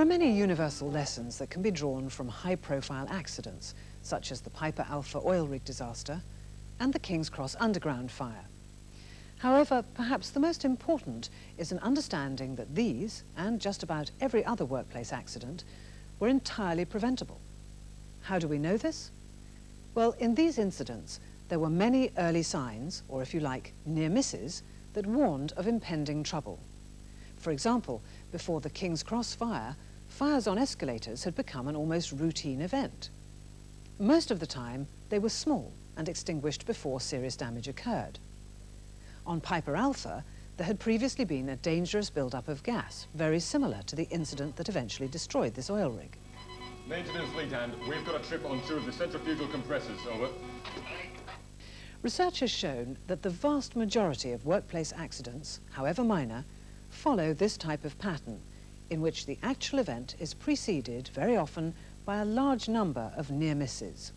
many universal lessons that can be drawn from high-profile accidents, such as the Piper Alpha oil rig disaster and the King's Cross underground fire. However, perhaps the most important is an understanding that these, and just about every other workplace accident, were entirely preventable. How do we know this? Well, in these incidents, there were many early signs, or if you like, near misses, that warned of impending trouble. For example, before the King's Cross fire, fires on escalators had become an almost routine event. Most of the time, they were small and extinguished before serious damage occurred. On Piper Alpha, there had previously been a dangerous build-up of gas, very similar to the incident that eventually destroyed this oil rig. Maintenance lead hand, we've got a trip on two of the centrifugal compressors, over. Research has shown that the vast majority of workplace accidents, however minor, follow this type of pattern, in which the actual event is preceded, very often, by a large number of near misses.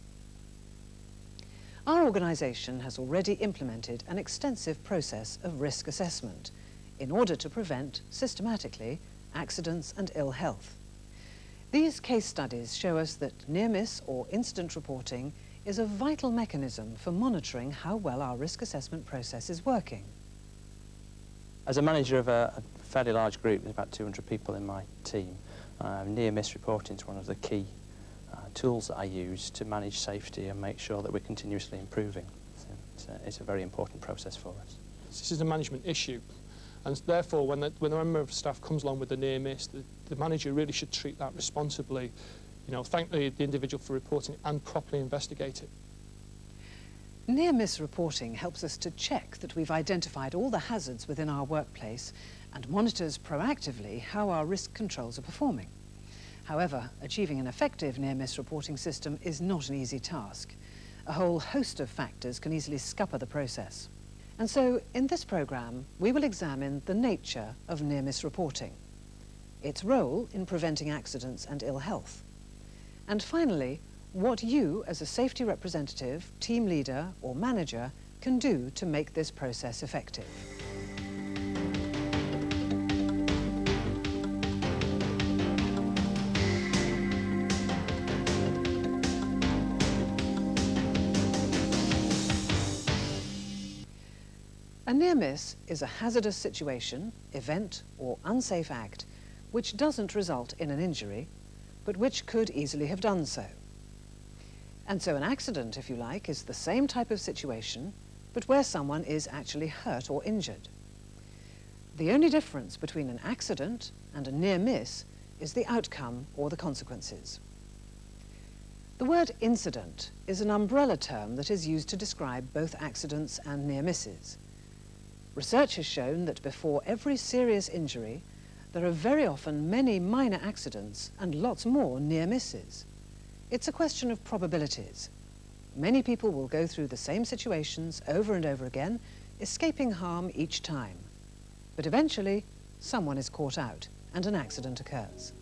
Our organisation has already implemented an extensive process of risk assessment in order to prevent, systematically, accidents and ill health. These case studies show us that near-miss or incident reporting is a vital mechanism for monitoring how well our risk assessment process is working. As a manager of a fairly large group, there's about 200 people in my team, near-miss reporting is one of the key tools that I use to manage safety and make sure that we're continuously improving. So it's a very important process for us. This is a management issue, and therefore when a member of staff comes along with a near miss, the manager really should treat that responsibly, thank the individual for reporting it and properly investigate it. Near-miss reporting helps us to check that we've identified all the hazards within our workplace and monitors proactively how our risk controls are performing. However, achieving an effective near-miss reporting system is not an easy task. A whole host of factors can easily scupper the process. And so, in this programme, we will examine the nature of near-miss reporting, its role in preventing accidents and ill health, and finally, what you, as a safety representative, team leader or manager, can do to make this process effective. A near-miss is a hazardous situation, event or unsafe act which doesn't result in an injury, but which could easily have done so. And so an accident, if you like, is the same type of situation, but where someone is actually hurt or injured. The only difference between an accident and a near miss is the outcome or the consequences. The word incident is an umbrella term that is used to describe both accidents and near misses. Research has shown that before every serious injury, there are very often many minor accidents and lots more near misses. It's a question of probabilities. Many people will go through the same situations over and over again, escaping harm each time. But eventually, someone is caught out and an accident occurs.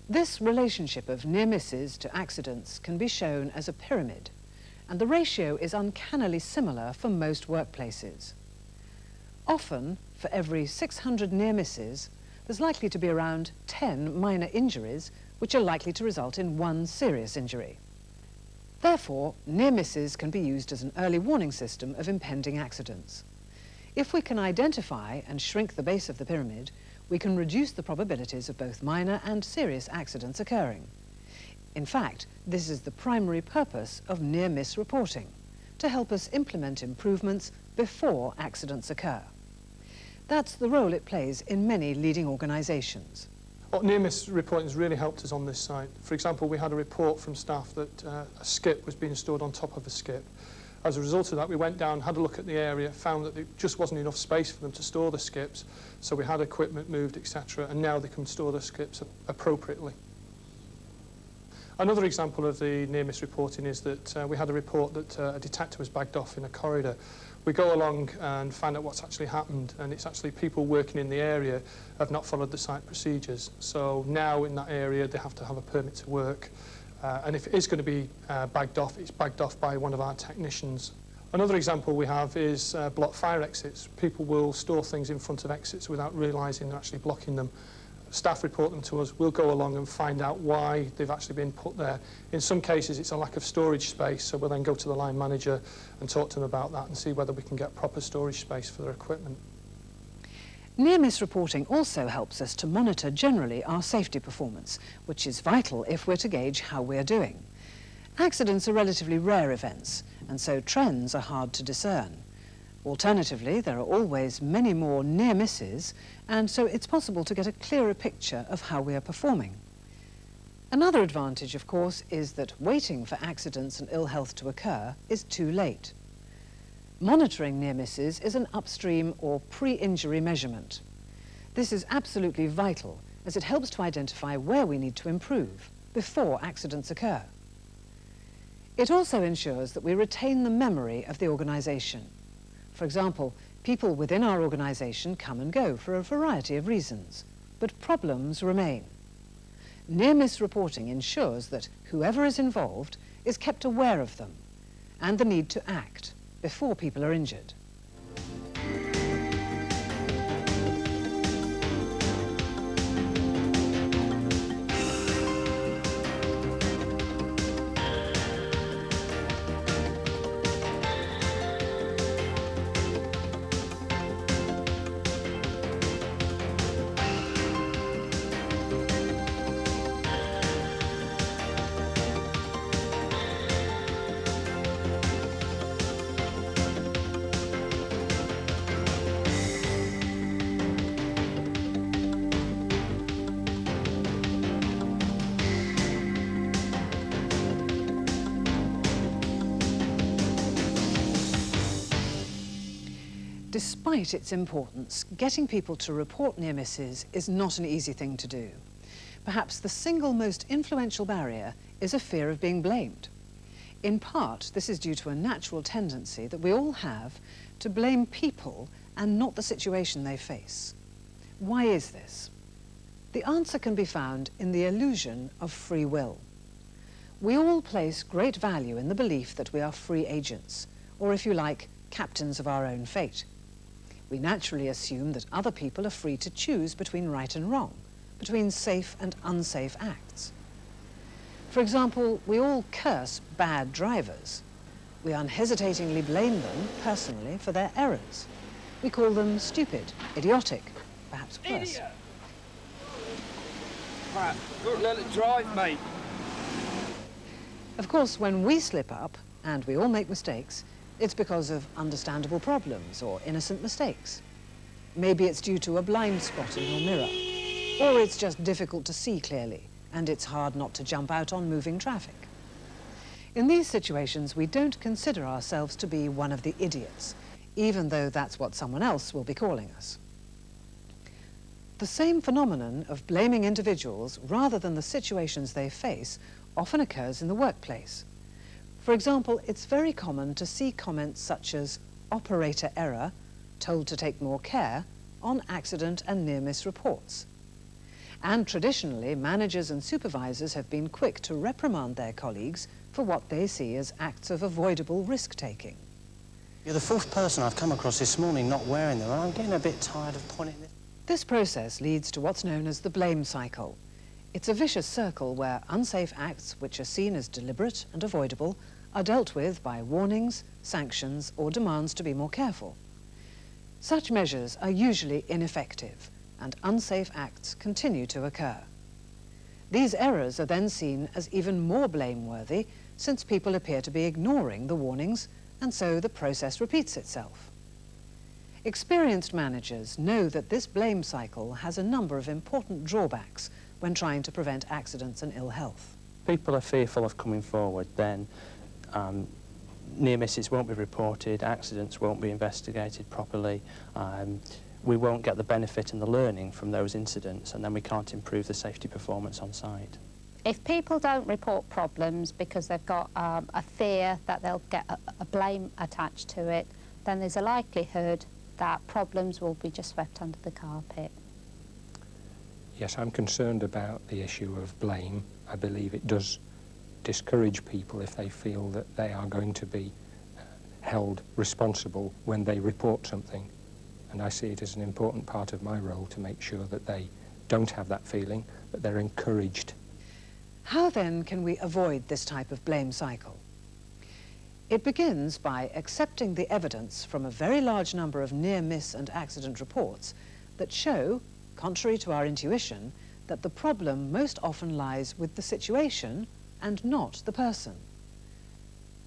This relationship of near misses to accidents can be shown as a pyramid, and the ratio is uncannily similar for most workplaces. Often, for every 600 near misses, there's likely to be around 10 minor injuries which are likely to result in one serious injury. Therefore, near misses can be used as an early warning system of impending accidents. If we can identify and shrink the base of the pyramid, we can reduce the probabilities of both minor and serious accidents occurring. In fact, this is the primary purpose of near-miss reporting, to help us implement improvements before accidents occur. That's the role it plays in many leading organisations. What near-miss reporting has really helped us on this site. For example, we had a report from staff that a skip was being stored on top of a skip. As a result of that, we went down, had a look at the area, found that there just wasn't enough space for them to store the skips, so we had equipment moved, etc., and now they can store the skips appropriately. Another example of the near-miss reporting is that we had a report that a detector was bagged off in a corridor. We go along and find out what's actually happened, and it's actually people working in the area have not followed the site procedures. So now in that area they have to have a permit to work, and if it is going to be bagged off, it's bagged off by one of our technicians. Another example we have is blocked fire exits. People will store things in front of exits without realising they're actually blocking them. Staff report them to us, we'll go along and find out why they've actually been put there. In some cases it's a lack of storage space, so we'll then go to the line manager and talk to them about that and see whether we can get proper storage space for their equipment. Near-miss reporting also helps us to monitor generally our safety performance, which is vital if we're to gauge how we're doing. Accidents are relatively rare events, and so trends are hard to discern. Alternatively, there are always many more near misses, and so it's possible to get a clearer picture of how we are performing. Another advantage, of course, is that waiting for accidents and ill health to occur is too late. Monitoring near misses is an upstream or pre-injury measurement. This is absolutely vital, as it helps to identify where we need to improve before accidents occur. It also ensures that we retain the memory of the organisation. For example, people within our organisation come and go for a variety of reasons, but problems remain. Near-miss reporting ensures that whoever is involved is kept aware of them and the need to act before people are injured. Despite its importance, getting people to report near misses is not an easy thing to do. Perhaps the single most influential barrier is a fear of being blamed. In part, this is due to a natural tendency that we all have to blame people and not the situation they face. Why is this? The answer can be found in the illusion of free will. We all place great value in the belief that we are free agents, or if you like, captains of our own fate. We naturally assume that other people are free to choose between right and wrong, between safe and unsafe acts. For example, we all curse bad drivers. We unhesitatingly blame them personally for their errors. We call them stupid, idiotic, perhaps worse. Idiot! Right, don't let it drive, mate. Of course, when we slip up, and we all make mistakes, it's because of understandable problems or innocent mistakes. Maybe it's due to a blind spot in your mirror, or it's just difficult to see clearly, and it's hard not to jump out on moving traffic. In these situations, we don't consider ourselves to be one of the idiots, even though that's what someone else will be calling us. The same phenomenon of blaming individuals rather than the situations they face often occurs in the workplace. For example, it's very common to see comments such as operator error, told to take more care, on accident and near-miss reports. And traditionally, managers and supervisors have been quick to reprimand their colleagues for what they see as acts of avoidable risk-taking. You're the fourth person I've come across this morning not wearing them, and I'm getting a bit tired of pointing this. This process leads to what's known as the blame cycle. It's a vicious circle where unsafe acts, which are seen as deliberate and avoidable, are dealt with by warnings, sanctions, or demands to be more careful. Such measures are usually ineffective, and unsafe acts continue to occur. These errors are then seen as even more blameworthy, since people appear to be ignoring the warnings, and so the process repeats itself. Experienced managers know that this blame cycle has a number of important drawbacks when trying to prevent accidents and ill health. People are fearful of coming forward, then near misses won't be reported, accidents won't be investigated properly, we won't get the benefit and the learning from those incidents, and then we can't improve the safety performance on site. If people don't report problems because they've got a fear that they'll get a blame attached to it, then there's a likelihood that problems will be just swept under the carpet. Yes, I'm concerned about the issue of blame. I believe it does discourage people if they feel that they are going to be held responsible when they report something. And I see it as an important part of my role to make sure that they don't have that feeling, that they're encouraged. How then can we avoid this type of blame cycle? It begins by accepting the evidence from a very large number of near-miss and accident reports that show, contrary to our intuition, that the problem most often lies with the situation and not the person.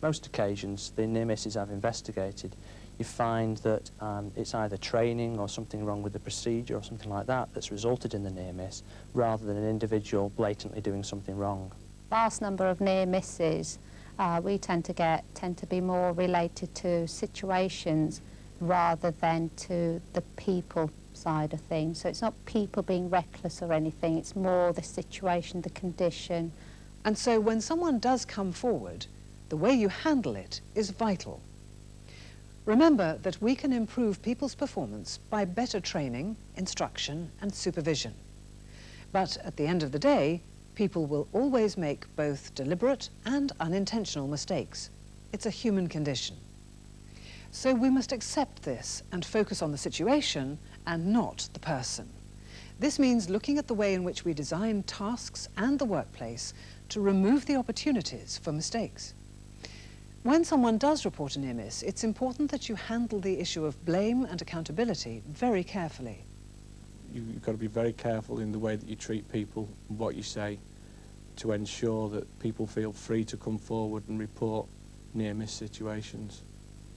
Most occasions, the near misses I've investigated, you find that it's either training or something wrong with the procedure or something like that that's resulted in the near miss, rather than an individual blatantly doing something wrong. Vast number of near misses we tend to be more related to situations rather than to the people side of things. So it's not people being reckless or anything, it's more the situation, the condition. And so when someone does come forward, the way you handle it is vital. Remember that we can improve people's performance by better training, instruction and supervision. But at the end of the day, people will always make both deliberate and unintentional mistakes. It's a human condition. So we must accept this and focus on the situation and not the person. This means looking at the way in which we design tasks and the workplace to remove the opportunities for mistakes. When someone does report a near miss, it's important that you handle the issue of blame and accountability very carefully. You've got to be very careful in the way that you treat people and what you say to ensure that people feel free to come forward and report near-miss situations.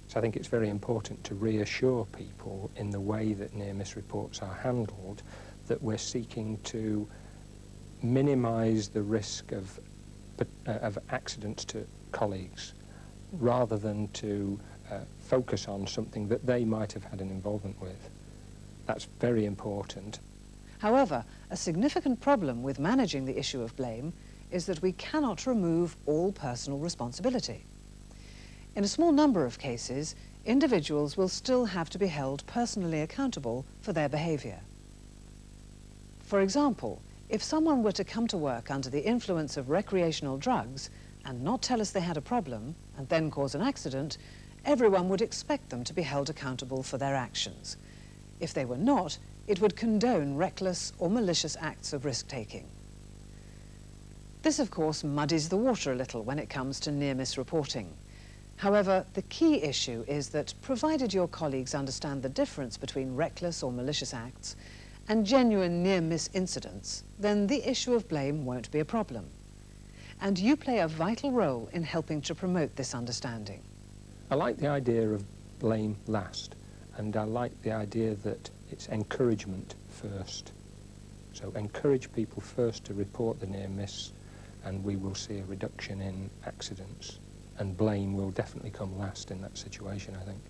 So I think it's very important to reassure people in the way that near-miss reports are handled that we're seeking to minimise the risk of accidents to colleagues rather than to focus on something that they might have had an involvement with. That's very important. However, a significant problem with managing the issue of blame is that we cannot remove all personal responsibility. In a small number of cases, individuals will still have to be held personally accountable for their behaviour. For example, if someone were to come to work under the influence of recreational drugs and not tell us they had a problem and then cause an accident, everyone would expect them to be held accountable for their actions. If they were not, it would condone reckless or malicious acts of risk-taking. This, of course, muddies the water a little when it comes to near-miss reporting. However, the key issue is that, provided your colleagues understand the difference between reckless or malicious acts and genuine near-miss incidents, then the issue of blame won't be a problem. And you play a vital role in helping to promote this understanding. I like the idea of blame last, and I like the idea that it's encouragement first. So encourage people first to report the near-miss, and we will see a reduction in accidents. And blame will definitely come last in that situation, I think.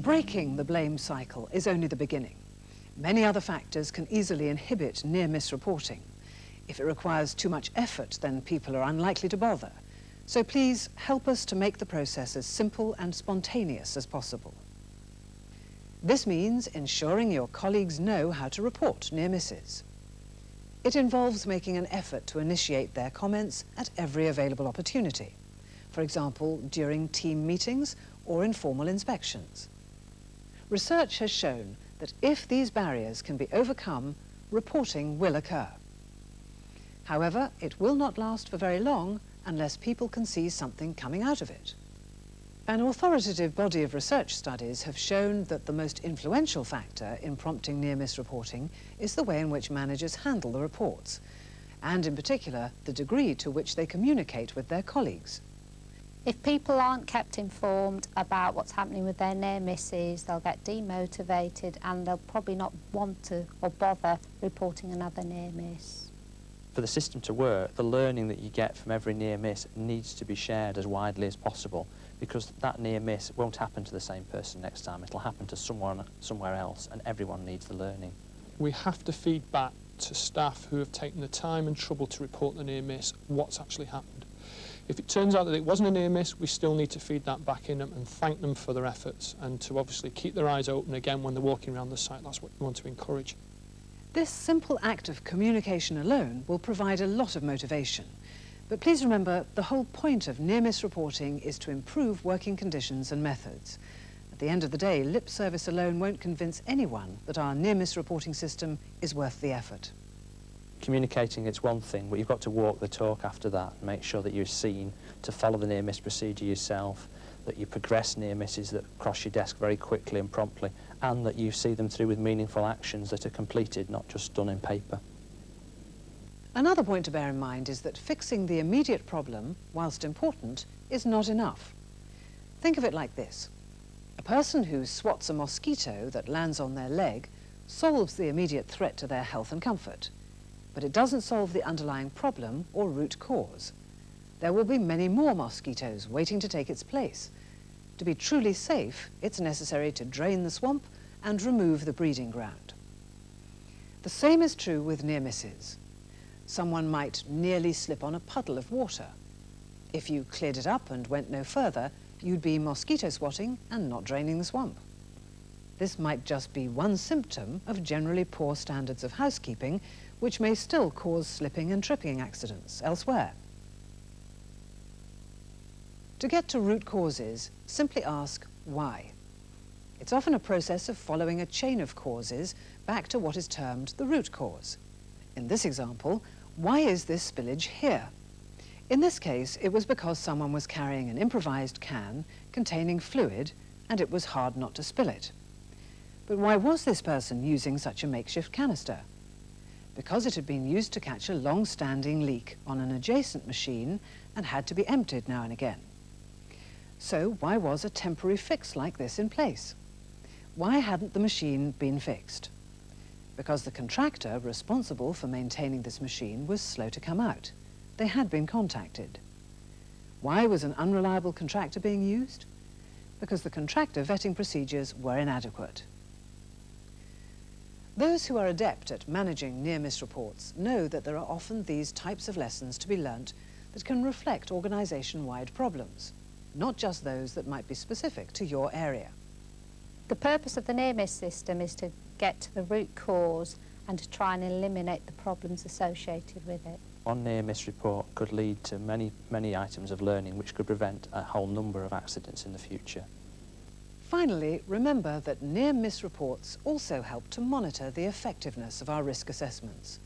Breaking the blame cycle is only the beginning. Many other factors can easily inhibit near-miss reporting. If it requires too much effort, then people are unlikely to bother. So please help us to make the process as simple and spontaneous as possible. This means ensuring your colleagues know how to report near misses. It involves making an effort to initiate their comments at every available opportunity. For example, during team meetings or informal inspections. Research has shown that if these barriers can be overcome, reporting will occur. However, it will not last for very long unless people can see something coming out of it. An authoritative body of research studies have shown that the most influential factor in prompting near-miss reporting is the way in which managers handle the reports, and in particular, the degree to which they communicate with their colleagues. If people aren't kept informed about what's happening with their near misses, they'll get demotivated and they'll probably not want to or bother reporting another near miss. For the system to work, the learning that you get from every near miss needs to be shared as widely as possible, because that near miss won't happen to the same person next time. It'll happen to someone somewhere else, and everyone needs the learning. We have to feed back to staff who have taken the time and trouble to report the near miss what's actually happened. If it turns out that it wasn't a near miss, we still need to feed that back in them and thank them for their efforts, and to obviously keep their eyes open again when they're walking around the site. That's what we want to encourage. This simple act of communication alone will provide a lot of motivation. But please remember, the whole point of near-miss reporting is to improve working conditions and methods. At the end of the day, lip service alone won't convince anyone that our near-miss reporting system is worth the effort. Communicating it's one thing, but you've got to walk the talk after that and make sure that you're seen to follow the near-miss procedure yourself, that you progress near misses that cross your desk very quickly and promptly, and that you see them through with meaningful actions that are completed, not just done in paper. Another point to bear in mind is that fixing the immediate problem, whilst important, is not enough. Think of it like this. A person who swats a mosquito that lands on their leg solves the immediate threat to their health and comfort, but it doesn't solve the underlying problem or root cause. There will be many more mosquitoes waiting to take its place. To be truly safe, it's necessary to drain the swamp and remove the breeding ground. The same is true with near misses. Someone might nearly slip on a puddle of water. If you cleared it up and went no further, you'd be mosquito swatting and not draining the swamp. This might just be one symptom of generally poor standards of housekeeping, which may still cause slipping and tripping accidents elsewhere. To get to root causes, simply ask why. It's often a process of following a chain of causes back to what is termed the root cause. In this example, why is this spillage here? In this case, it was because someone was carrying an improvised can containing fluid and it was hard not to spill it. But why was this person using such a makeshift canister? Because it had been used to catch a long-standing leak on an adjacent machine and had to be emptied now and again. So why was a temporary fix like this in place? Why hadn't the machine been fixed? Because the contractor responsible for maintaining this machine was slow to come out. They had been contacted. Why was an unreliable contractor being used? Because the contractor vetting procedures were inadequate. Those who are adept at managing near-miss reports know that there are often these types of lessons to be learnt that can reflect organisation-wide problems, not just those that might be specific to your area. The purpose of the near-miss system is to get to the root cause and to try and eliminate the problems associated with it. One near-miss report could lead to many items of learning which could prevent a whole number of accidents in the future. Finally, remember that near-miss reports also help to monitor the effectiveness of our risk assessments.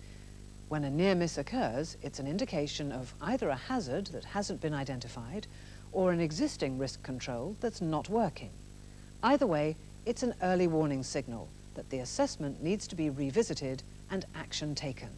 When a near-miss occurs, it's an indication of either a hazard that hasn't been identified or an existing risk control that's not working. Either way, it's an early warning signal that the assessment needs to be revisited and action taken.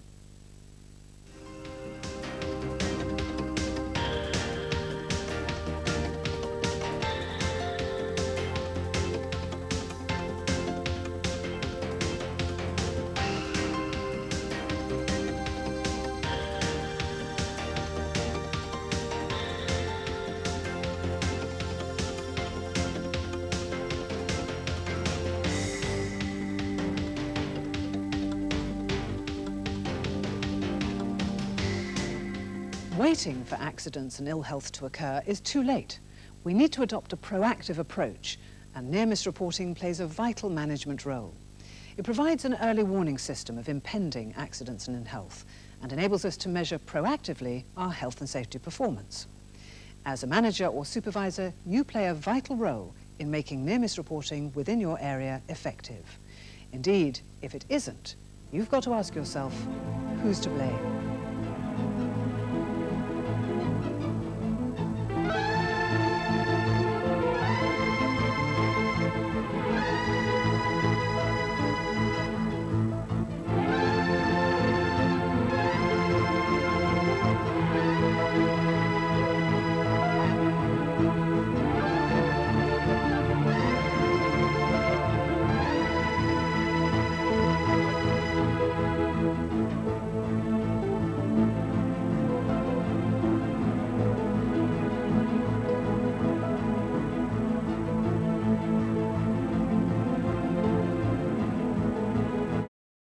Waiting for accidents and ill health to occur is too late. We need to adopt a proactive approach, and near-miss reporting plays a vital management role. It provides an early warning system of impending accidents and ill health and enables us to measure proactively our health and safety performance. As a manager or supervisor, you play a vital role in making near-miss reporting within your area effective. Indeed, if it isn't, you've got to ask yourself, who's to blame?